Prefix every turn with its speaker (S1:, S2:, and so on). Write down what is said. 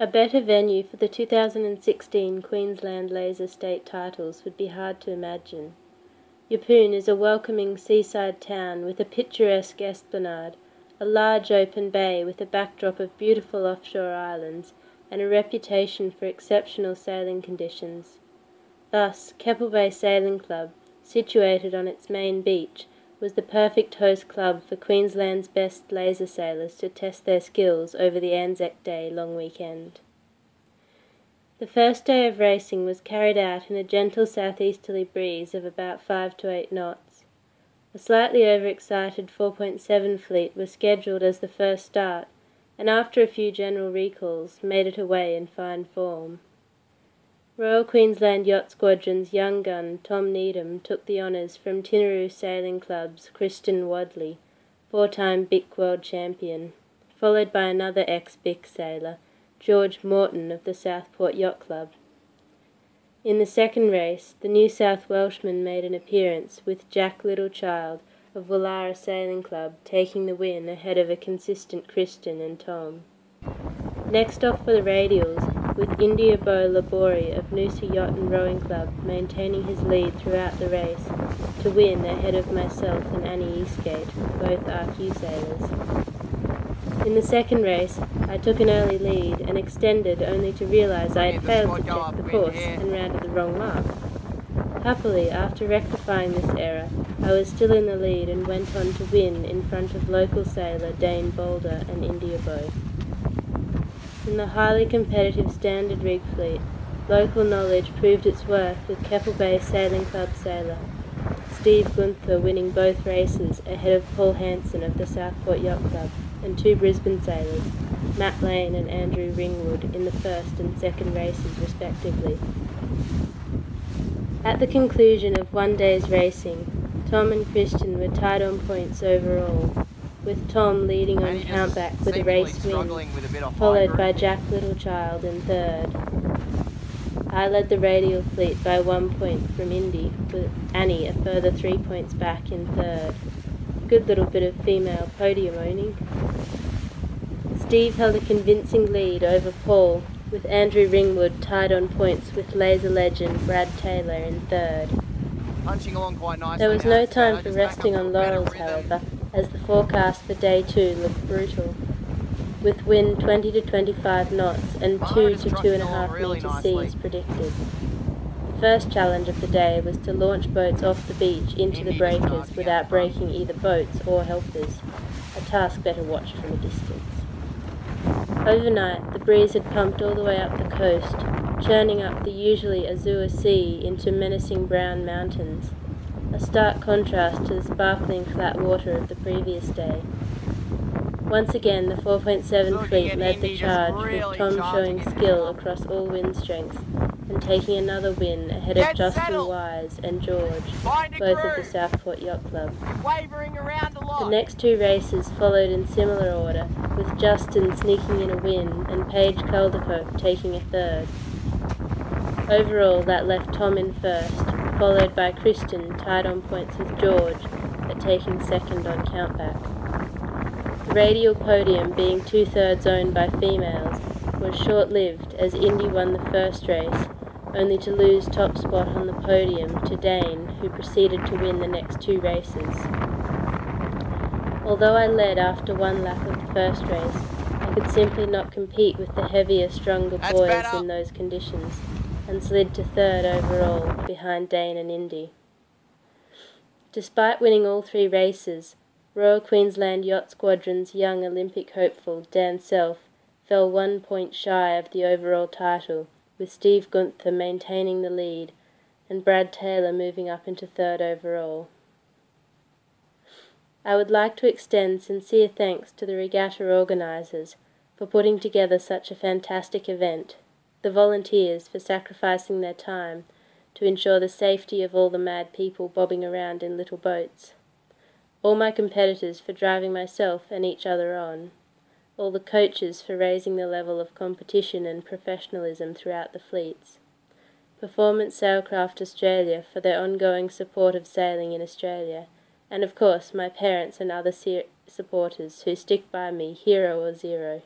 S1: A better venue for the 2016 Queensland Laser State titles would be hard to imagine. Yeppoon is a welcoming seaside town with a picturesque esplanade, a large open bay with a backdrop of beautiful offshore islands, and a reputation for exceptional sailing conditions. Thus, Keppel Bay Sailing Club, situated on its main beach, was the perfect host club for Queensland's best laser sailors to test their skills over the Anzac Day long weekend. The first day of racing was carried out in a gentle southeasterly breeze of about 5 to 8 knots. A slightly overexcited 4.7 fleet was scheduled as the first start, and after a few general recalls, made it away in fine form. Royal Queensland Yacht Squadron's young gun Tom Needham took the honours from Tinaroo Sailing Club's Christian Wadley, 4-time BIC World Champion, followed by another ex-BIC sailor, George Morton of the Southport Yacht Club. In the second race, the New South Welshman made an appearance, with Jack Littlechild of Woollahra Sailing Club taking the win ahead of a consistent Christian and Tom. Next off for the radials, with India Beau Labori of Noosa Yacht and Rowing Club maintaining his lead throughout the race, to win ahead of myself and Annie Eastgate, both RQ sailors. In the second race, I took an early lead and extended only to realise I had failed to check the course and rounded the wrong mark. Happily, after rectifying this error, I was still in the lead and went on to win in front of local sailor Dane Boulder and India Beau. In the highly competitive standard rig fleet, local knowledge proved its worth with Keppel Bay Sailing Club sailor Steve Gunther winning both races ahead of Paul Hanson of the Southport Yacht Club, and 2 Brisbane sailors, Matt Lane and Andrew Ringwood, in the first and second races respectively. At the conclusion of one day's racing, Tom and Christian were tied on points overall, with Tom leading on countback with a race win, followed by Jack Littlechild in third. I led the radial fleet by 1 point from Indy, with Annie a further 3 points back in third. Good little bit of female podium owning. Steve held a convincing lead over Paul, with Andrew Ringwood tied on points with laser legend Brad Taylor in third.
S2: Punching along quite nicely.
S1: There was no time for resting on laurels, however, as the forecast for day 2 looked brutal, with wind 20 to 25 knots and 2 to 2.5 metre seas predicted. The first challenge of the day was to launch boats off the beach into the breakers without breaking either boats or helpers, a task better watched from a distance. Overnight, the breeze had pumped all the way up the coast, churning up the usually azure sea into menacing brown mountains, a stark contrast to the sparkling flat water of the previous day. Once again, the 4.7 fleet led the charge, with Tom showing skill across all wind strengths and taking another win ahead of Justin Wise and George, both of the Southport Yacht Club. The next 2 races followed in similar order, with Justin sneaking in a win and Paige Caldercote taking a third. Overall, that left Tom in first, followed by Christian tied on points with George, but taking second on countback. The radial podium, being 2/3 owned by females, was short-lived as Indy won the first race, only to lose top spot on the podium to Dane, who proceeded to win the next 2 races. Although I led after 1 lap of the first race, I could simply not compete with the heavier, stronger boys in those conditions, and slid to 3rd overall, behind Dane and Indy. Despite winning all 3 races, Royal Queensland Yacht Squadron's young Olympic hopeful Dan Self fell 1 point shy of the overall title, with Steve Gunther maintaining the lead and Brad Taylor moving up into 3rd overall. I would like to extend sincere thanks to the regatta organisers for putting together such a fantastic event, the volunteers for sacrificing their time to ensure the safety of all the mad people bobbing around in little boats, all my competitors for driving myself and each other on, all the coaches for raising the level of competition and professionalism throughout the fleets, Performance Sailcraft Australia for their ongoing support of sailing in Australia, and of course my parents and other supporters who stick by me, hero or zero.